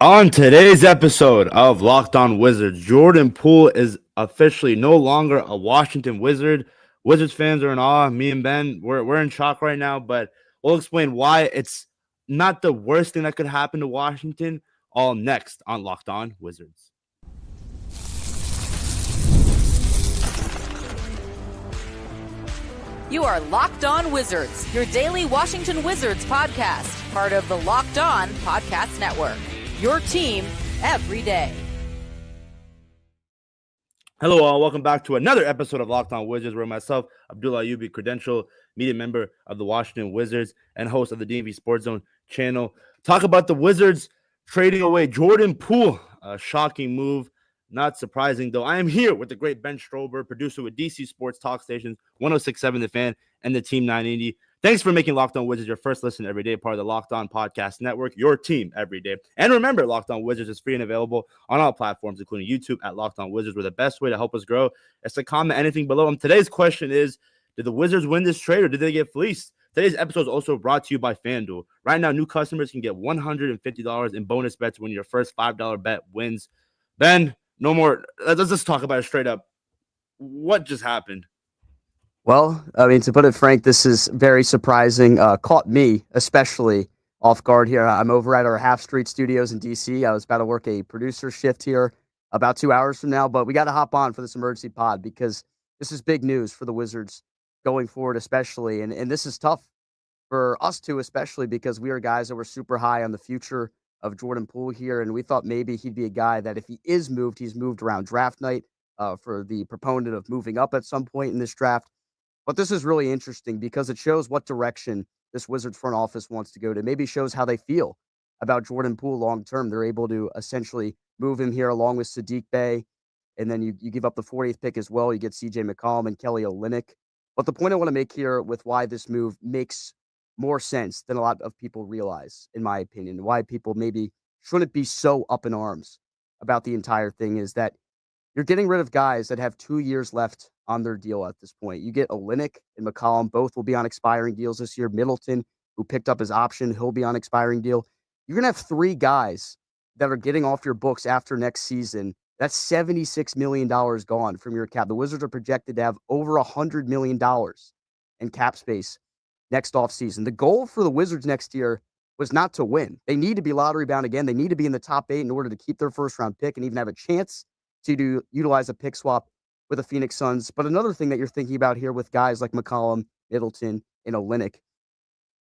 On today's episode of Locked On Wizards, Jordan Poole is officially no longer a Washington Wizard. Wizards fans are in awe. Me and Ben, we're in shock right now, but we'll explain why it's not the worst thing that could happen to Washington. All next on Locked On Wizards. You are Locked On Wizards, your daily Washington Wizards podcast, part of the Locked On Podcast Network. Your team every day. Hello all, welcome back to another episode of Locked On Wizards, where myself, Abdullah Ayubi, credential media member of the Washington Wizards and host of the DMV Sports Zone channel, talk about the Wizards trading away Jordan Poole. A shocking move, not surprising though. I am here with the great Ben Strober, producer with DC Sports Talk Stations, 106.7 The Fan, and the Team 980. Thanks for making Locked On Wizards your first listen every day, part of the Locked On Podcast Network, your team every day. And remember, Locked On Wizards is free and available on all platforms, including YouTube at Locked On Wizards, where the best way to help us grow is to comment anything below. And today's question is, did the Wizards win this trade or did they get fleeced? Today's episode is also brought to you by FanDuel. Right now, new customers can get $150 in bonus bets when your first $5 bet wins. Ben, no more. Let's just talk about it straight up. What just happened? Well, I mean, to put it frank, this is very surprising. Caught me especially off guard here. I'm over at our Half Street Studios in DC. I was about to work a producer shift here about 2 hours from now, but we got to hop on for this emergency pod because this is big news for the Wizards going forward, especially. And this is tough for us too, especially because we are guys that were super high on the future of Jordan Poole here. And we thought maybe he'd be a guy that if he is moved, he's moved around draft night for the proponent of moving up at some point in this draft. But this is really interesting because it shows what direction this Wizards front office wants to go to. Maybe shows how they feel about Jordan Poole long term. They're able to essentially move him here along with Saddiq Bey. And then you give up the 40th pick as well. You get CJ McCollum and Kelly Olynyk. But the point I want to make here with why this move makes more sense than a lot of people realize, in my opinion, why people maybe shouldn't be so up in arms about the entire thing is that you're getting rid of guys that have 2 years left on their deal at this point. You get Olynyk and McCollum. Both will be on expiring deals this year. Middleton, who picked up his option, he'll be on expiring deal. You're going to have 3 guys that are getting off your books after next season. That's $76 million gone from your cap. The Wizards are projected to have over $100 million in cap space next offseason. The goal for the Wizards next year was not to win. They need to be lottery bound again. They need to be in the top 8 in order to keep their first round pick and even have a chance to utilize a pick swap with the Phoenix Suns. But another thing that you're thinking about here with guys like McCollum, Middleton, and Olynyk,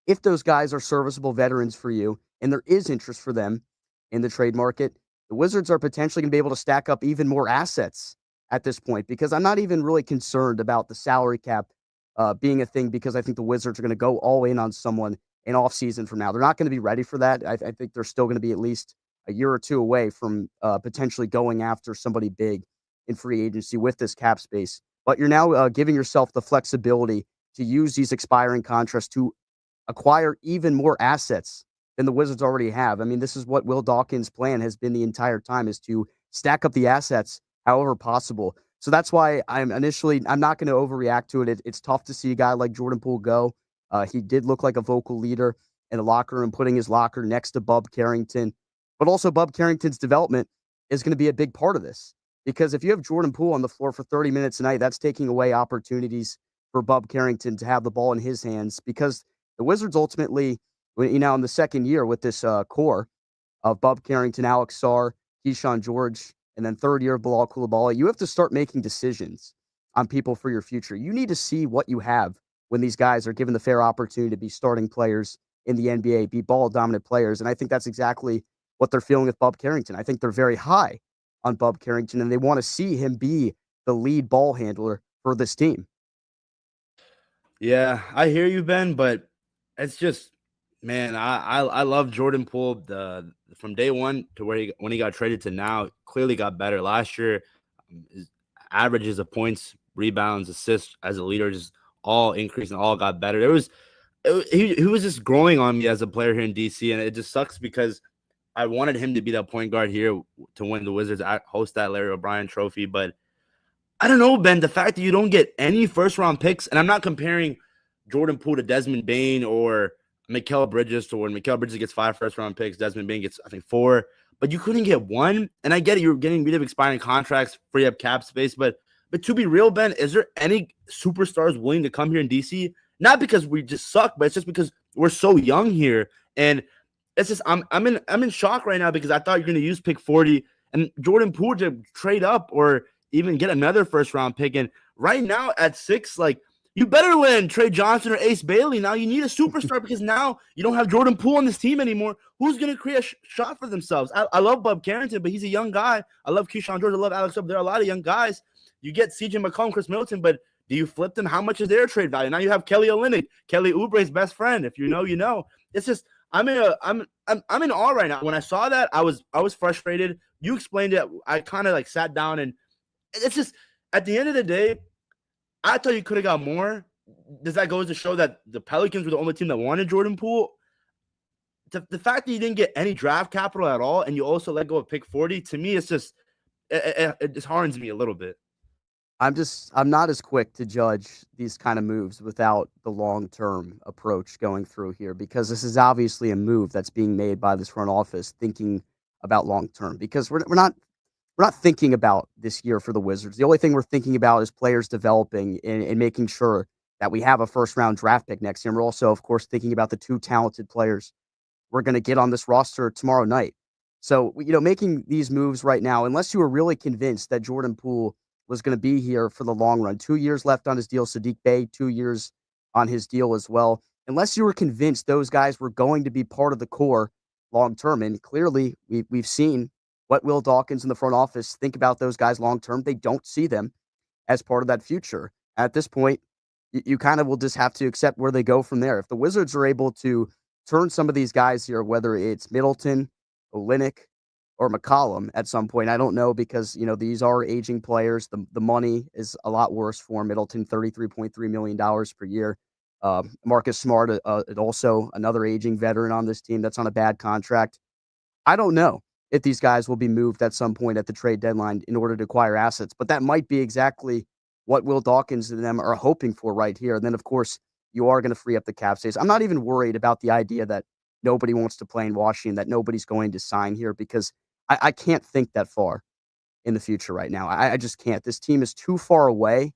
if those guys are serviceable veterans for you and there is interest for them in the trade market, the Wizards are potentially going to be able to stack up even more assets at this point because I'm not even really concerned about the salary cap being a thing because I think the Wizards are going to go all in on someone in offseason from now. They're not going to be ready for that. I think they're still going to be at least a year or two away from potentially going after somebody big in free agency with this cap space. But you're now giving yourself the flexibility to use these expiring contracts to acquire even more assets than the Wizards already have. I mean, this is what Will Dawkins' plan has been the entire time, is to stack up the assets however possible. So that's why I'm not going to overreact to it. It's tough to see a guy like Jordan Poole go. He did look like a vocal leader in the locker room, putting his locker next to Bub Carrington. But also Bub Carrington's development is going to be a big part of this. Because if you have Jordan Poole on the floor for 30 minutes a night, that's taking away opportunities for Bub Carrington to have the ball in his hands. Because the Wizards ultimately, in the second year with this core of Bub Carrington, Alex Sarr, Keyshawn George, and then third year of Bilal Coulibaly, you have to start making decisions on people for your future. You need to see what you have when these guys are given the fair opportunity to be starting players in the NBA, be ball-dominant players. And I think that's exactly what they're feeling with Bub Carrington. I think they're very high on Bub Carrington, and they want to see him be the lead ball handler for this team. Yeah, I hear you, Ben, but it's just, man, I love Jordan Poole. From day one to when he got traded to now, clearly got better. Last year, his averages of points, rebounds, assists as a leader just all increased and all got better. He was just growing on me as a player here in DC, and it just sucks because I wanted him to be that point guard here to win the Wizards, host that Larry O'Brien trophy. But I don't know, Ben, the fact that you don't get any first-round picks, and I'm not comparing Jordan Poole to Desmond Bane or Mikal Bridges to when Mikal Bridges gets 5 first-round picks, Desmond Bane gets, I think, 4. but you couldn't get one. And I get it, you're getting rid of expiring contracts, free up cap space, but to be real, Ben, is there any superstars willing to come here in DC? Not because we just suck, but it's just because we're so young here. And it's just I'm in shock right now because I thought you're going to use pick 40 and Jordan Poole to trade up or even get another first round pick. And right now at 6, like, you better land Trey Johnson or Ace Bailey. Now you need a superstar because now you don't have Jordan Poole on this team anymore. Who's going to create a shot for themselves? I love Bub Carrington, but he's a young guy. I love Keyshawn George. I love Alex Up. There are a lot of young guys. You get CJ McCollum, Chris Middleton, but do you flip them? How much is their trade value? Now you have Kelly Olynyk, Kelly Oubre's best friend. If you know, you know. It's just I'm in awe right now. When I saw that, I was frustrated. You explained it. I kind of like sat down, and it's just at the end of the day, I thought you could have got more. Does that go to show that the Pelicans were the only team that wanted Jordan Poole? The fact that you didn't get any draft capital at all, and you also let go of pick 40, to me, it's just it disheartens me a little bit. I'm not as quick to judge these kind of moves without the long-term approach going through here, because this is obviously a move that's being made by this front office thinking about long-term, because we're not thinking about this year for the Wizards. The only thing we're thinking about is players developing and making sure that we have a first-round draft pick next year. And we're also, of course, thinking about the 2 talented players we're going to get on this roster tomorrow night. So, making these moves right now, unless you were really convinced that Jordan Poole was going to be here for the long run. 2 years left on his deal. Sadiq Bey, 2 years on his deal as well. Unless you were convinced those guys were going to be part of the core long term, and clearly we've seen what Will Dawkins in the front office think about those guys long term. They don't see them as part of that future. At this point, you kind of will just have to accept where they go from there. If the Wizards are able to turn some of these guys here, whether it's Middleton, Olynyk, or McCollum at some point. I don't know, because, these are aging players. The money is a lot worse for Middleton, $33.3 million per year. Marcus Smart, also another aging veteran on this team that's on a bad contract. I don't know if these guys will be moved at some point at the trade deadline in order to acquire assets, but that might be exactly what Will Dawkins and them are hoping for right here. And then, of course, you are going to free up the cap space. I'm not even worried about the idea that nobody wants to play in Washington, that nobody's going to sign here, because I can't think that far in the future right now. I just can't. This team is too far away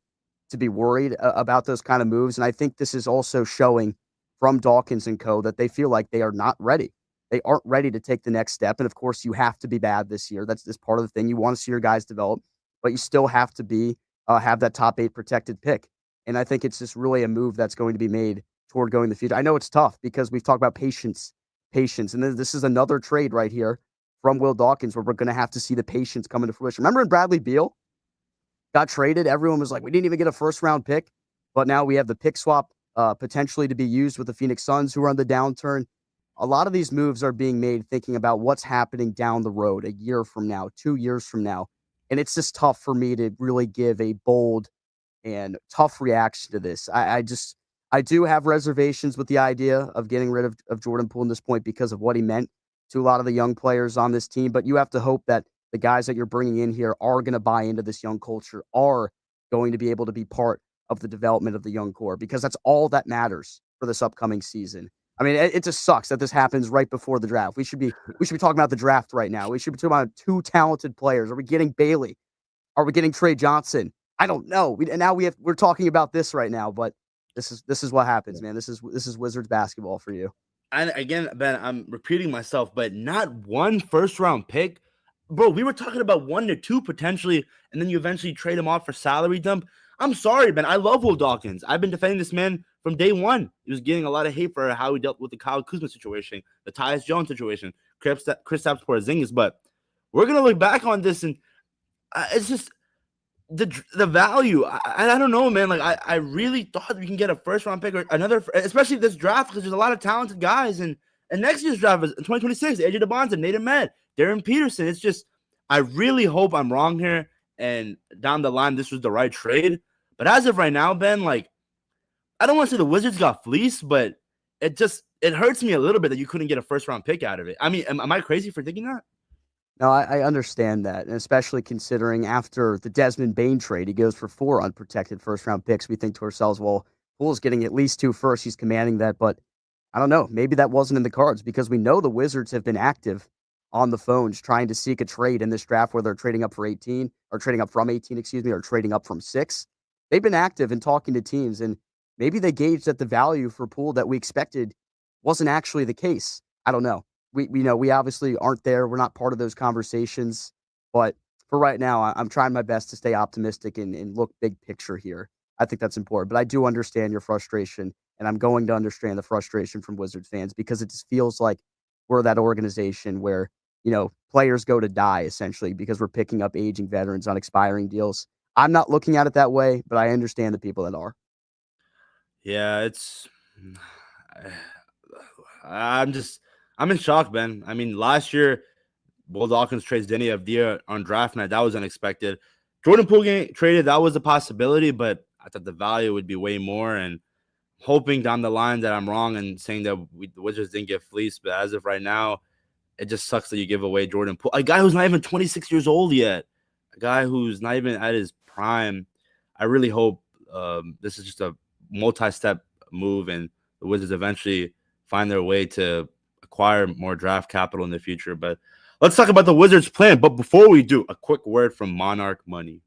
to be worried about those kind of moves. And I think this is also showing from Dawkins and co. that they feel like they are not ready. They aren't ready to take the next step. And of course, you have to be bad this year. That's just part of the thing. You want to see your guys develop, but you still have to be have that top 8 protected pick. And I think it's just really a move that's going to be made toward going in the future. I know it's tough because we've talked about patience. And then this is another trade right here from Will Dawkins where we're going to have to see the patience come into fruition. Remember when Bradley Beal got traded? Everyone was like, we didn't even get a first-round pick, but now we have the pick swap potentially to be used with the Phoenix Suns, who are on the downturn. A lot of these moves are being made thinking about what's happening down the road, a year from now, 2 years from now. And it's just tough for me to really give a bold and tough reaction to this. I do have reservations with the idea of getting rid of Jordan Poole at this point because of what he meant to a lot of the young players on this team. But you have to hope that the guys that you're bringing in here are going to buy into this young culture, are going to be able to be part of the development of the young core, because that's all that matters for this upcoming season. I mean, it just sucks that this happens right before the draft. We should be talking about the draft right now. We should be talking about 2 talented players. Are we getting Bailey? Are we getting Trey Johnson? I don't know. We're talking about this right now, but this is what happens, man. This is Wizards basketball for you. And again, Ben, I'm repeating myself, but not one first-round pick. Bro, we were talking about 1 to 2 potentially, and then you eventually trade him off for salary dump. I'm sorry, Ben. I love Will Dawkins. I've been defending this man from day one. He was getting a lot of hate for how he dealt with the Kyle Kuzma situation, the Tyus Jones situation, Kristaps Porzingis. But we're going to look back on this, and it's just the value. I don't know, man. Like, I really thought we can get a first-round pick or another, especially this draft, because there's a lot of talented guys. And next year's draft is 2026, AJ DeBonza, Nathan Med, Darren Peterson. It's just, I really hope I'm wrong here, and down the line, this was the right trade. But as of right now, Ben, like, I don't want to say the Wizards got fleeced, but it hurts me a little bit that you couldn't get a first-round pick out of it. I mean, am I crazy for thinking that? No, I understand that, and especially considering after the Desmond Bane trade, he goes for 4 unprotected first-round picks. We think to ourselves, well, Poole's getting at least 2 first. He's commanding that, but I don't know. Maybe that wasn't in the cards, because we know the Wizards have been active on the phones trying to seek a trade in this draft where they're trading up for 18 or trading up from 18, or trading up from 6. They've been active in talking to teams, and maybe they gauged that the value for Poole that we expected wasn't actually the case. I don't know. We obviously aren't there. We're not part of those conversations. But for right now, I'm trying my best to stay optimistic and look big picture here. I think that's important. But I do understand your frustration, and I'm going to understand the frustration from Wizards fans because it just feels like we're that organization where, players go to die essentially because we're picking up aging veterans on expiring deals. I'm not looking at it that way, but I understand the people that are. Yeah, I'm in shock, Ben. I mean, last year, Will Dawkins trades Denny Avdia on draft night. That was unexpected. Jordan Poole getting traded, that was a possibility, but I thought the value would be way more. And hoping down the line that I'm wrong and saying that the Wizards didn't get fleeced. But as of right now, it just sucks that you give away Jordan Poole, a guy who's not even 26 years old yet, a guy who's not even at his prime. I really hope this is just a multi-step move and the Wizards eventually find their way to acquire more draft capital in the future. But let's talk about the Wizards' plan. But before we do, a quick word from Monarch Money.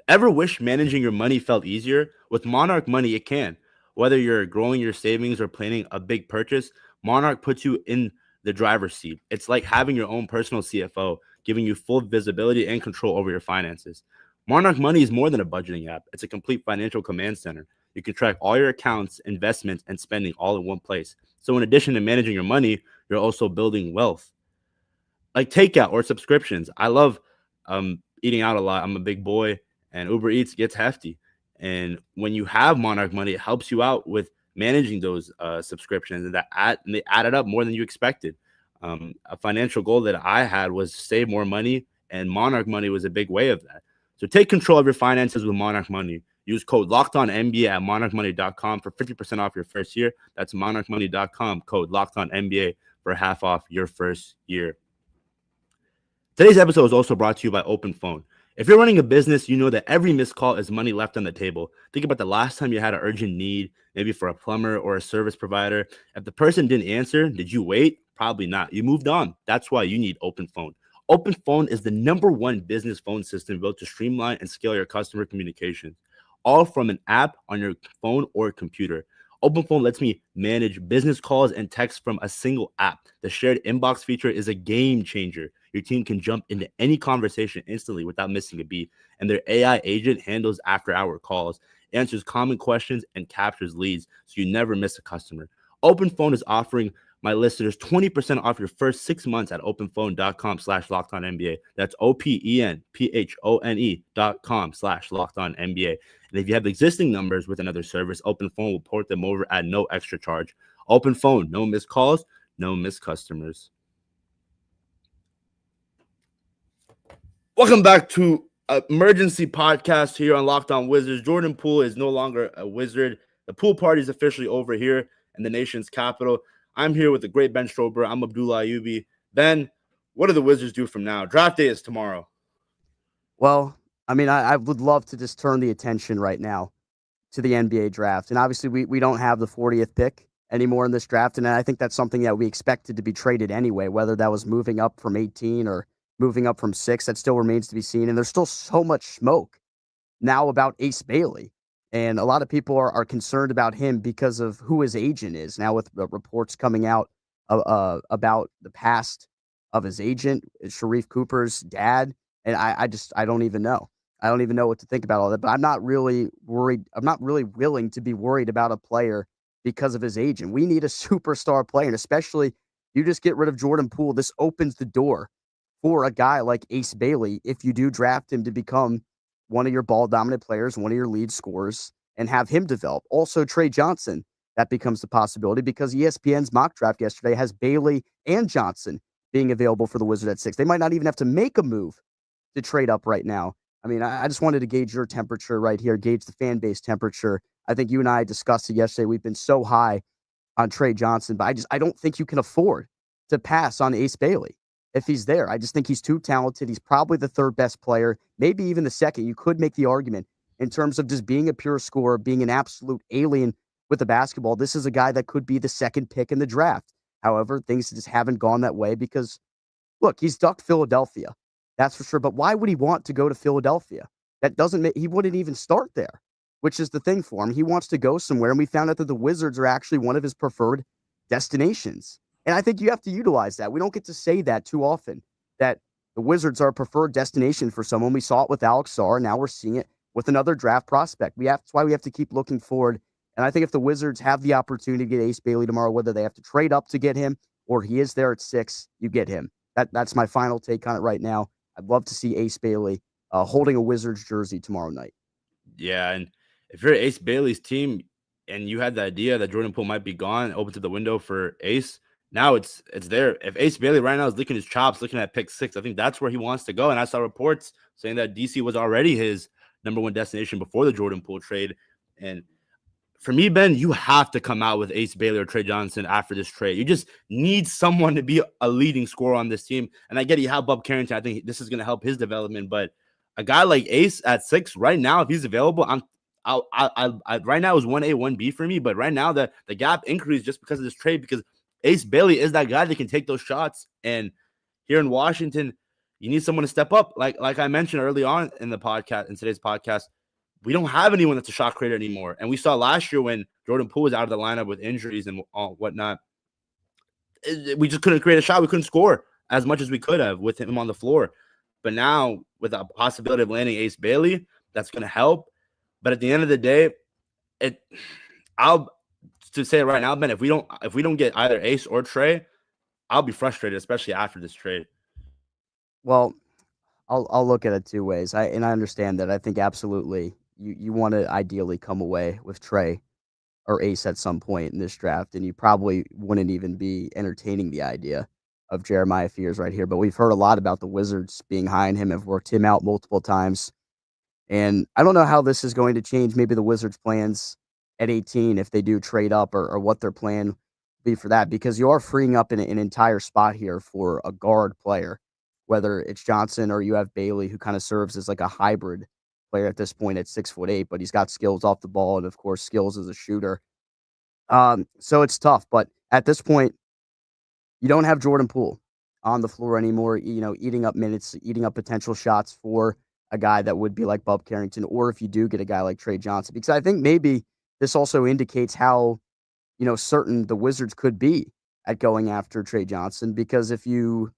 Ever wish managing your money felt easier? With Monarch Money, it can. Whether you're growing your savings or planning a big purchase, Monarch puts you in the driver's seat. It's like having your own personal CFO, giving you full visibility and control over your finances. Monarch Money is more than a budgeting app. It's a complete financial command center. You can track all your accounts, investments, and spending all in one place. So in addition to managing your money, you're also building wealth. Like takeout or subscriptions. I love eating out a lot. I'm a big boy, and Uber Eats gets hefty. And when you have Monarch Money, it helps you out with managing those subscriptions, and they added up more than you expected. A financial goal that I had was to save more money, and Monarch Money was a big way of that. So take control of your finances with Monarch Money. Use code LOCKEDONNBA at monarchmoney.com for 50% off your first year. That's monarchmoney.com, code LOCKEDONNBA for half off your first year. Today's episode is also brought to you by Open Phone. If you're running a business, you know that every missed call is money left on the table. Think about the last time you had an urgent need, maybe for a plumber or a service provider. If the person didn't answer, did you wait? Probably not. You moved on. That's why you need Open Phone. Open Phone is the #1 business phone system built to streamline and scale your customer communications, all from an app on your phone or computer. Open Phone lets me manage business calls and texts from a single app. The shared inbox feature is a game changer. Your team can jump into any conversation instantly without missing a beat, and their AI agent handles after-hour calls, answers common questions, and captures leads, so you never miss a customer. Open Phone is offering my listeners 20% off your first 6 months at openphone.com/LockedOnNBA. That's OPENPHONE.com/LockedOnNBA. And if you have existing numbers with another service, Open Phone will port them over at no extra charge. Open Phone, no missed calls, no missed customers. Welcome back to emergency podcast here on Locked On Wizards. Jordan Poole is no longer a Wizard. The pool party is officially over here in the nation's capital. I'm here with the great Ben Strober. I'm Abdullah Ayubi. Ben, what do the Wizards do from now? Draft day is tomorrow. Well, I mean, I would love to just turn the attention right now to the NBA draft. And obviously, we don't have the 40th pick anymore in this draft. And I think that's something that we expected to be traded anyway, whether that was moving up from 18 or moving up from 6. That still remains to be seen. And there's still so much smoke now about Ace Bailey. And a lot of people are concerned about him because of who his agent is. Now with the reports coming out about the past of his agent, Sharif Cooper's dad. And I don't even know. I don't even know what to think about all that. But I'm not really worried. I'm not really willing to be worried about a player because of his agent. We need a superstar player. And especially you just get rid of Jordan Poole. This opens the door for a guy like Ace Bailey if you do draft him to become one of your ball-dominant players, one of your lead scorers, and have him develop. Also, Trey Johnson, that becomes the possibility because ESPN's mock draft yesterday has Bailey and Johnson being available for the Wizards at 6. They might not even have to make a move to trade up right now. I mean, I just wanted to gauge your temperature right here, gauge the fan base temperature. I think you and I discussed it yesterday. We've been so high on Trey Johnson, but I don't think you can afford to pass on Ace Bailey if he's there. I just think he's too talented. He's probably the 3rd best player, maybe even the 2nd. You could make the argument in terms of just being a pure scorer, being an absolute alien with the basketball, this is a guy that could be the second pick in the draft. However, things just haven't gone that way because, look, he's ducked Philadelphia. That's for sure. But why would he want to go to Philadelphia? That doesn't make, he wouldn't even start there, which is the thing for him. He wants to go somewhere. And we found out that the Wizards are actually one of his preferred destinations. And I think you have to utilize that. We don't get to say that too often, that the Wizards are a preferred destination for someone. We saw it with Alex Sarr. Now we're seeing it with another draft prospect. That's why we have to keep looking forward. And I think if the Wizards have the opportunity to get Ace Bailey tomorrow, whether they have to trade up to get him or he is there at 6, you get him. That's my final take on it right now. I'd love to see Ace Bailey holding a Wizards jersey tomorrow night. Yeah, and if you're Ace Bailey's team and you had the idea that Jordan Poole might be gone, opens up the window for Ace, now it's there. If Ace Bailey right now is licking his chops, looking at pick 6, I think that's where he wants to go. And I saw reports saying that DC was already his number 1 destination before the Jordan Poole trade. And for me, Ben, you have to come out with Ace Bailey or Trey Johnson after this trade. You just need someone to be a leading scorer on this team. And I get you have Bob Carrington. I think this is going to help his development. But a guy like Ace at 6 right now, if he's available, right now is 1A, 1B for me. But right now the gap increased just because of this trade, because Ace Bailey is that guy that can take those shots. And here in Washington, you need someone to step up. Like I mentioned early on in the podcast, in today's podcast, we don't have anyone that's a shot creator anymore. And we saw last year when Jordan Poole was out of the lineup with injuries and whatnot, we just couldn't create a shot. We couldn't score as much as we could have with him on the floor. But now with the possibility of landing Ace Bailey, that's going to help. But at the end of the day, to say it right now, Ben, if we don't get either Ace or Trey, I'll be frustrated, especially after this trade. Well, I'll look at it 2 ways. I understand that. I think absolutely you want to ideally come away with Trey or Ace at some point in this draft, and you probably wouldn't even be entertaining the idea of Jeremiah Fears right here. But we've heard a lot about the Wizards being high on him, have worked him out multiple times. And I don't know how this is going to change maybe the Wizards' plans at 18 if they do trade up, or what their plan will be for that, because you are freeing up an entire spot here for a guard player, whether it's Johnson or you have Bailey, who kind of serves as like a hybrid player at this point at 6'8", but he's got skills off the ball and, of course, skills as a shooter. So it's tough. But at this point, you don't have Jordan Poole on the floor anymore, eating up minutes, eating up potential shots for a guy that would be like Bob Carrington, or if you do get a guy like Trey Johnson. Because I think maybe this also indicates how, certain the Wizards could be at going after Trey Johnson. Because if you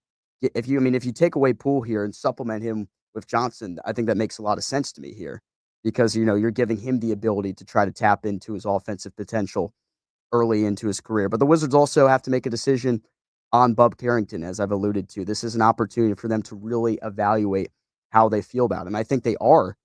take away Poole here and supplement him with Johnson, I think that makes a lot of sense to me here, because, you're giving him the ability to try to tap into his offensive potential early into his career. But the Wizards also have to make a decision on Bob Carrington, as I've alluded to. This is an opportunity for them to really evaluate how they feel about him. I think they are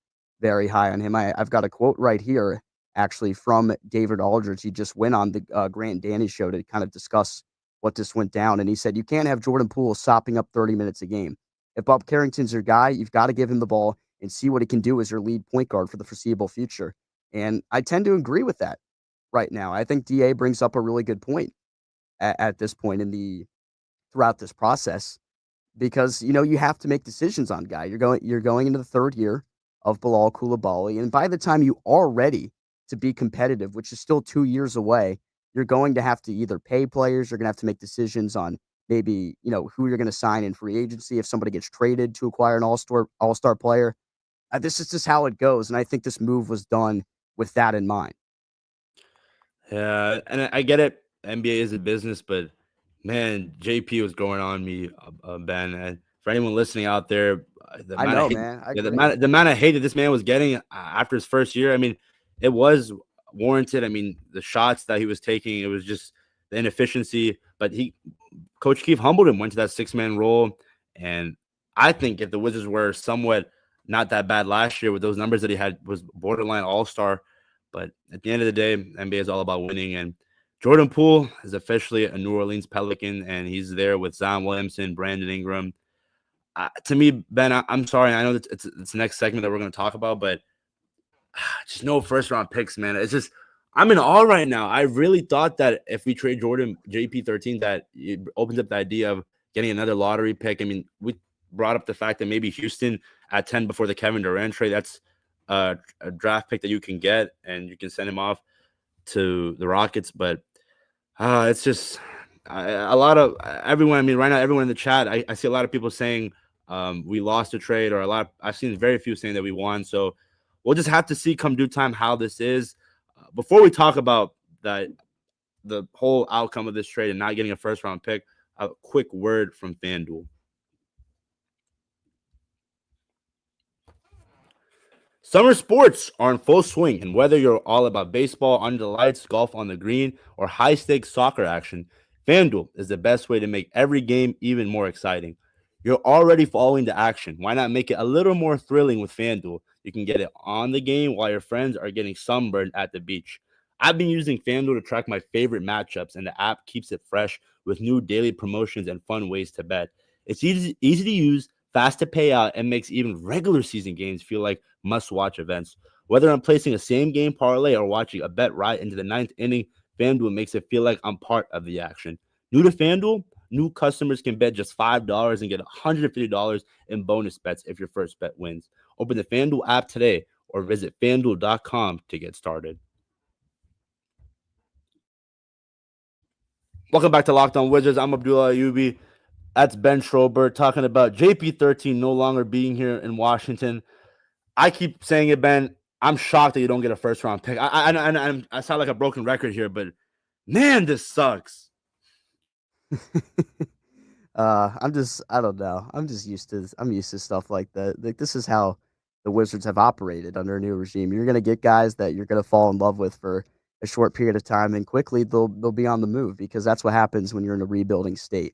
very high on him. I've got a quote right here, actually, from David Aldridge. He just went on the Grant and Danny show to kind of discuss what just went down. And he said, you can't have Jordan Poole sopping up 30 minutes a game. If Bob Carrington's your guy, you've got to give him the ball and see what he can do as your lead point guard for the foreseeable future. And I tend to agree with that right now. I think DA brings up a really good point at this point throughout this process, because, you have to make decisions on guy. You're going into the 3rd year of Bilal Coulibaly. And by the time you are ready to be competitive, which is still 2 years away, you're going to have to either pay players, you're going to have to make decisions on maybe, who you're going to sign in free agency if somebody gets traded to acquire an all-star player. This is just how it goes. And I think this move was done with that in mind. Yeah, and I get it. NBA is a business, but man, JP was going on me, Ben. And for anyone listening out there, the amount of hate that this man was getting after his first year, I mean, it was warranted. I mean, the shots that he was taking, it was just the inefficiency. But Coach Keefe humbled him, went to that 6-man role. And I think if the Wizards were somewhat not that bad last year with those numbers that he had, was borderline all-star. But at the end of the day, NBA is all about winning. And Jordan Poole is officially a New Orleans Pelican, and he's there with Zion Williamson, Brandon Ingram. To me, Ben, I'm sorry. I know that it's the next segment that we're going to talk about, but just no first-round picks, man. It's just I'm in awe right now. I really thought that if we trade Jordan JP13, that it opens up the idea of getting another lottery pick. I mean, we brought up the fact that maybe Houston at 10 before the Kevin Durant trade, that's a draft pick that you can get and you can send him off. to the Rockets, but it's just a lot of everyone. I mean, right now, everyone in the chat, I see a lot of people saying we lost a trade, or I've seen very few saying that we won. So we'll just have to see come due time how this is. Before we talk about the whole outcome of this trade and not getting a first round pick, a quick word from FanDuel. Summer sports are in full swing, and whether you're all about baseball under the lights, golf on the green, or high-stakes soccer action, FanDuel is the best way to make every game even more exciting. You're already following the action. Why not make it a little more thrilling with FanDuel? You can get it on the game while your friends are getting sunburned at the beach. I've been using FanDuel to track my favorite matchups, and the app keeps it fresh with new daily promotions and fun ways to bet. It's easy to use, fast to pay out, and makes even regular season games feel like must-watch events. Whether I'm placing a same-game parlay or watching a bet right into the ninth inning, FanDuel makes it feel like I'm part of the action. New to FanDuel, new customers can bet just $5 and get $150 in bonus bets if your first bet wins. Open the FanDuel app today or visit FanDuel.com to get started. Welcome back to Locked On Wizards. I'm Abdullah Ayubi. That's Ben Schrober talking about JP13 no longer being here in Washington. I keep saying it, Ben. I'm shocked that you don't get a first-round pick. I sound like a broken record here, but man, this sucks. I don't know. I'm used to stuff like that. Like, this is how the Wizards have operated under a new regime. You're going to get guys that you're going to fall in love with for a short period of time, and quickly they'll be on the move, because that's what happens when you're in a rebuilding state.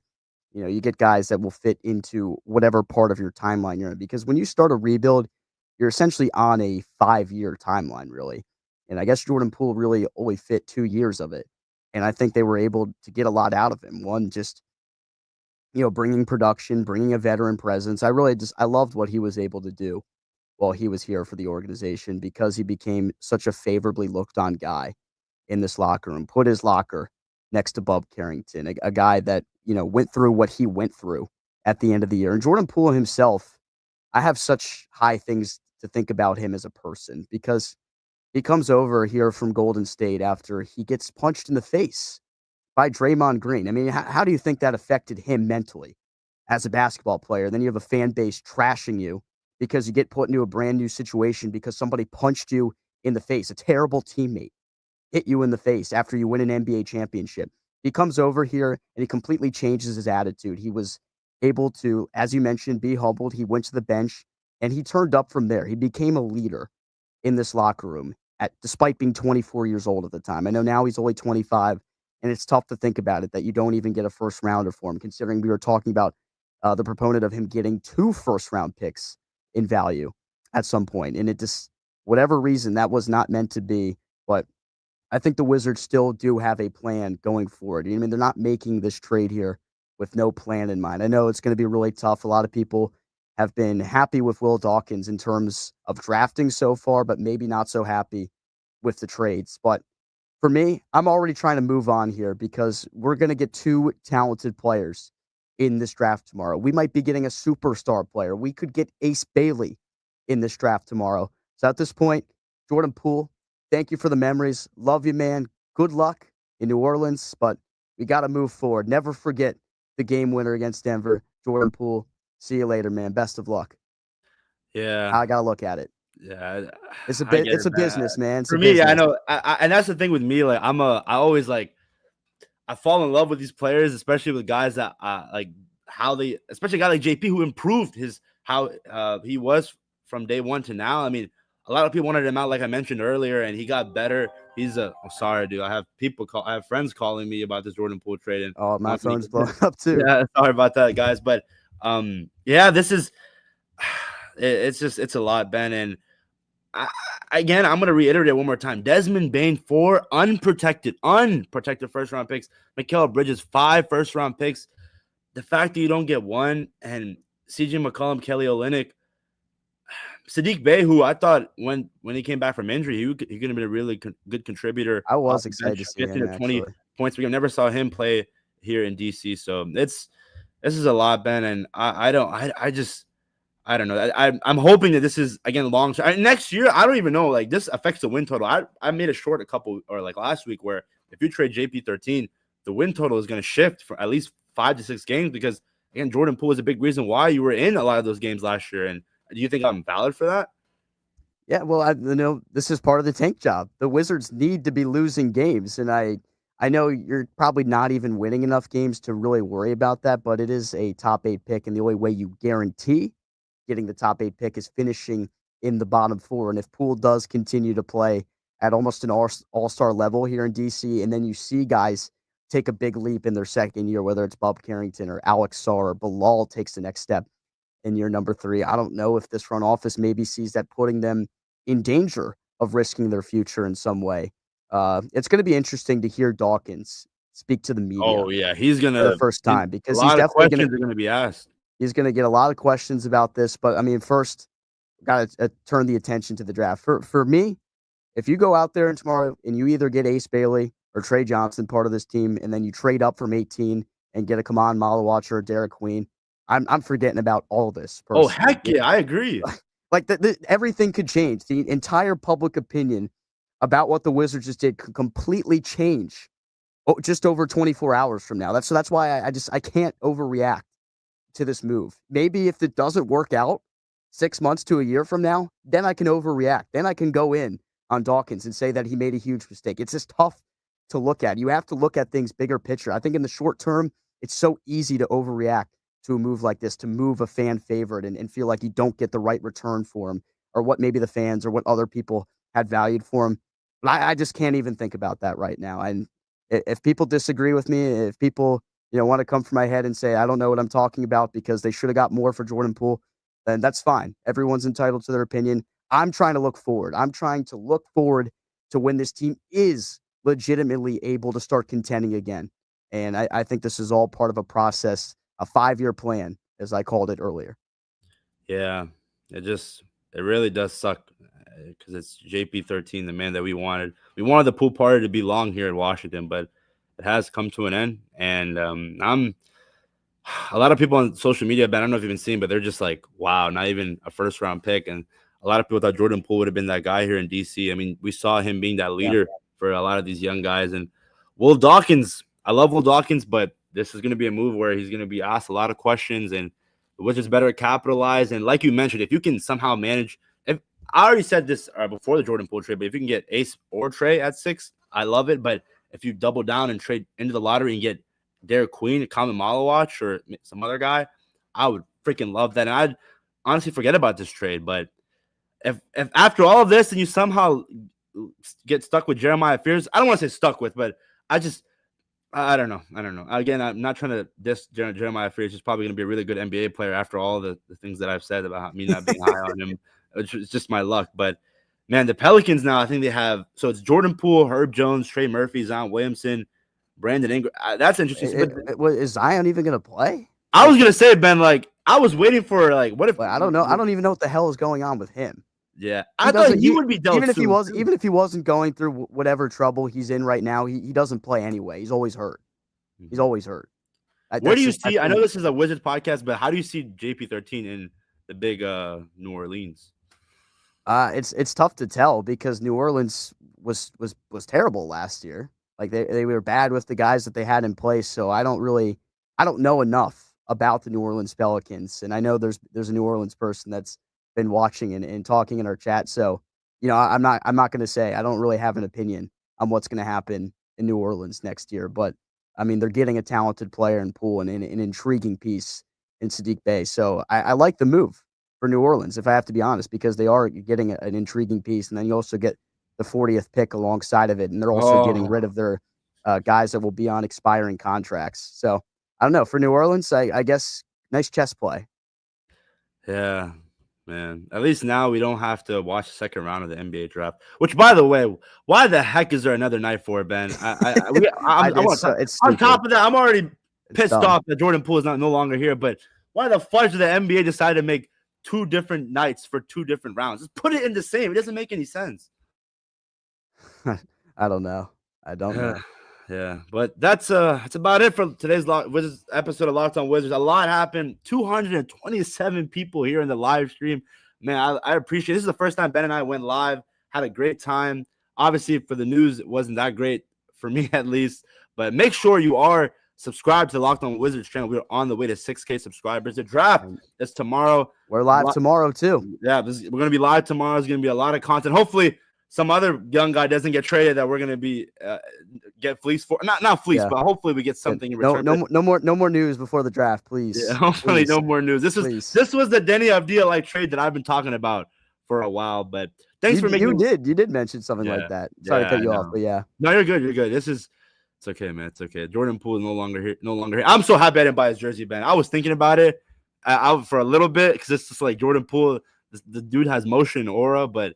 You know, you get guys that will fit into whatever part of your timeline you're in, because when you start a rebuild, you're essentially on a 5-year timeline, really. And I guess Jordan Poole really only fit 2 years of it. And I think they were able to get a lot out of him. One, just, bringing production, bringing a veteran presence. I loved what he was able to do while he was here for the organization, because he became such a favorably looked on guy in this locker room. Put his locker next to Bub Carrington, a guy that, went through what he went through at the end of the year. And Jordan Poole himself, I have such high things to think about him as a person, because he comes over here from Golden State after he gets punched in the face by Draymond Green. I mean, how do you think that affected him mentally as a basketball player? Then you have a fan base trashing you because you get put into a brand new situation because somebody punched you in the face. A terrible teammate hit you in the face after you win an NBA championship. He comes over here and he completely changes his attitude. He was able to, as you mentioned, be humbled. He went to the bench and he turned up from there. He became a leader in this locker room despite being 24 years old at the time. I know now he's only 25, and it's tough to think about it that you don't even get a first rounder for him, considering we were talking about the proponent of him getting 2 first-round picks in value at some point. And it just, whatever reason, that was not meant to be. But I think the Wizards still do have a plan going forward. I mean, they're not making this trade here with no plan in mind. I know it's going to be really tough. A lot of people have been happy with Will Dawkins in terms of drafting so far, but maybe not so happy with the trades. But for me, I'm already trying to move on here, because we're going to get 2 talented players in this draft tomorrow. We might be getting a superstar player. We could get Ace Bailey in this draft tomorrow. So at this point, Jordan Poole, thank you for the memories. Love you, man. Good luck in New Orleans, but we got to move forward. Never forget the game winner against Denver, Jordan Poole. See you later, man. Best of luck. Yeah, I gotta look at it. Yeah, it's a bit. It's a business, man. For me, I know, and that's the thing with me. Like, I always like, I fall in love with these players, especially with guys that like how they, especially a guy like JP who improved how he was from day one to now. I mean, a lot of people wanted him out, like I mentioned earlier, and he got better. I'm sorry, dude. I have friends calling me about this Jordan Poole trade, and my phone's blowing up too. Yeah, sorry about that, guys. But yeah, this is it's a lot, Ben. And again, I'm gonna reiterate one more time. Desmond Bane, 4 unprotected first-round picks. Mikal Bridges, 5 first-round picks. The fact that you don't get 1, and CJ McCollum, Kelly Olynyk, Saddiq Bey, who I thought when he came back from injury, he could have been a really good contributor. I was excited to see him, 20 points. We never saw him play here in DC, so this is a lot, Ben. And I I don't know. I'm hoping that this is again long term. Next year, I don't even know. Like this affects the win total. I made a short a couple or like last week where if you trade JP13, the win total is going to shift for at least 5 to 6 games because again, Jordan Poole is a big reason why you were in a lot of those games last year. And do you think I'm valid for that? Yeah, well, this is part of the tank job. The Wizards need to be losing games, and I know you're probably not even winning enough games to really worry about that, but it is a top 8 pick, and the only way you guarantee getting the top 8 pick is finishing in the bottom 4. And if Poole does continue to play at almost an all-star level here in DC, and then you see guys take a big leap in their second year, whether it's Bob Carrington or Alex Sarr or Bilal takes the next step in year number 3, I don't know if this front office maybe sees that putting them in danger of risking their future in some way. It's going to be interesting to hear Dawkins speak to the media. Oh yeah, he's for the first time because he's definitely going to be asked. He's going to get a lot of questions about this. But I mean, first, got to turn the attention to the draft. For me, if you go out there and tomorrow and you either get Ace Bailey or Trey Johnson part of this team, and then you trade up from 18 and get a Kaman Malawatcher or Derek Queen, I'm forgetting about all this. Personally. Oh heck yeah, I agree. Like everything could change. The entire public opinion about what the Wizards just did could completely change just over 24 hours from now. That's why I can't overreact to this move. Maybe if it doesn't work out 6 months to a year from now, then I can overreact. Then I can go in on Dawkins and say that he made a huge mistake. It's just tough to look at. You have to look at things bigger picture. I think in the short term, it's so easy to overreact to a move like this, to move a fan favorite and feel like you don't get the right return for him or what maybe the fans or what other people had valued for him. But I just can't even think about that right now. And if people disagree with me, if people want to come for my head and say, I don't know what I'm talking about because they should have got more for Jordan Poole, then that's fine. Everyone's entitled to their opinion. I'm trying to look forward. I'm trying to look forward to when this team is legitimately able to start contending again. And I think this is all part of a process, a 5-year plan, as I called it earlier. Yeah, it really does suck because it's JP13, the man that we wanted. We wanted the Poole party to be long here in Washington, but it has come to an end. And a lot of people on social media, but I don't know if you've been seeing, but they're just like, wow, not even a first-round pick. And a lot of people thought Jordan Poole would have been that guy here in DC. I mean, we saw him being that leader for a lot of these young guys. And Will Dawkins, I love Will Dawkins, but this is going to be a move where he's going to be asked a lot of questions, and the Wizards better capitalize. And like you mentioned, if you can somehow manage, if I already said this before the Jordan Poole trade, but if you can get Ace or Trey at 6, I love it. But if you double down and trade into the lottery and get Derek Queen, Kaman Malawatch, or some other guy, I would freaking love that. And I'd honestly forget about this trade. But if after all of this and you somehow get stuck with Jeremiah Fears, I don't want to say stuck with, but I don't know. Again, I'm not trying to diss Jeremiah Fears. He's probably going to be a really good NBA player after all the things that I've said about me not being high on him. It's just my luck. But, man, the Pelicans now, I think they have – so it's Jordan Poole, Herb Jones, Trey Murphy, Zion Williamson, Brandon Ingram. That's interesting. Is Zion even going to play? I was going to say, Ben, like, I was waiting for, like, what if – I don't know. I don't even know what the hell is going on with him. Yeah, I thought he would be dealt even if he wasn't going through whatever trouble he's in right now, he doesn't play anyway. He's always hurt. He's always hurt. Where do you see? I know this is a Wizards podcast, but how do you see JP13 in the big New Orleans? It's tough to tell because New Orleans was terrible last year. Like they were bad with the guys that they had in place. So I don't know enough about the New Orleans Pelicans, and I know there's a New Orleans person that's been watching and talking in our chat. So, I'm not going to say I don't really have an opinion on what's going to happen in New Orleans next year. But I mean, they're getting a talented player in Poole and an intriguing piece in Saddiq Bey. So I like the move for New Orleans, if I have to be honest, because they are getting an intriguing piece. And then you also get the 40th pick alongside of it. And they're also getting rid of their guys that will be on expiring contracts. So I don't know. For New Orleans, I guess nice chess play. Yeah. Man, at least now we don't have to watch the second round of the NBA draft. Which, by the way, why the heck is there another night for it, Ben? On top of that, I'm already pissed off that Jordan Poole is no longer here. But why the fudge did the NBA decide to make 2 different nights for 2 different rounds? Just put it in the same. It doesn't make any sense. I don't know. Yeah, but that's about it for today's Wizards episode of Locked On Wizards. A lot happened. 227 people here in the live stream. Man, I appreciate it. This is the first time Ben and I went live. Had a great time. Obviously, for the news, it wasn't that great for me at least. But make sure you are subscribed to the Locked On Wizards channel. We're on the way to 6K subscribers. The draft is tomorrow. We're live tomorrow too. Yeah, we're going to be live tomorrow. There's going to be a lot of content. Hopefully, some other young guy doesn't get traded that we're going to be get fleeced for. Not fleeced, but hopefully we get something in return. No more news before the draft, please. Yeah, hopefully please. No more news. This was the Denny Avdija trade that I've been talking about for a while. But thanks for making. You did mention something like that. Sorry to cut you off, but yeah. No, you're good. You're good. It's okay, man. It's okay. Jordan Poole is no longer here. I'm so happy I didn't buy his jersey, Ben. I was thinking about it for a little bit because it's just like Jordan Poole. The dude has motion aura, but.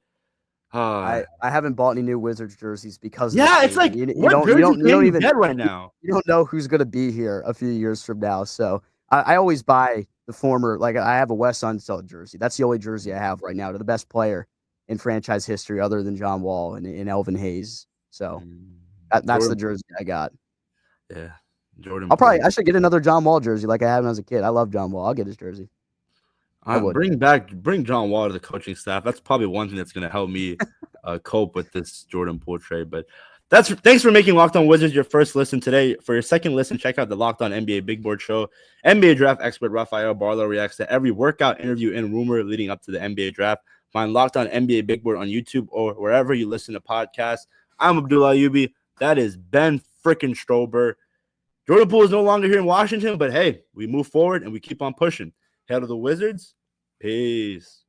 I haven't bought any new Wizards jerseys because it's like you don't even get right now. You don't know who's going to be here a few years from now. So I always buy the former. Like I have a Wes Unseld jersey. That's the only jersey I have right now to the best player in franchise history, other than John Wall and Elvin Hayes. So that's the jersey I got. Yeah, Jordan. I should get another John Wall jersey like I had when I was a kid. I love John Wall. I'll get his jersey. Bring John Wall to the coaching staff. That's probably one thing that's going to help me cope with this Jordan Poole trade. But thanks for making Locked On Wizards your first listen today. For your second listen, check out the Locked On NBA Big Board Show. NBA draft expert Rafael Barlow reacts to every workout, interview, and rumor leading up to the NBA draft. Find Locked On NBA Big Board on YouTube or wherever you listen to podcasts. I'm Abdullah Ayyubi. That is Ben frickin' Strober. Jordan Poole is no longer here in Washington, but hey, we move forward and we keep on pushing. Hail to the Wizards. Peace.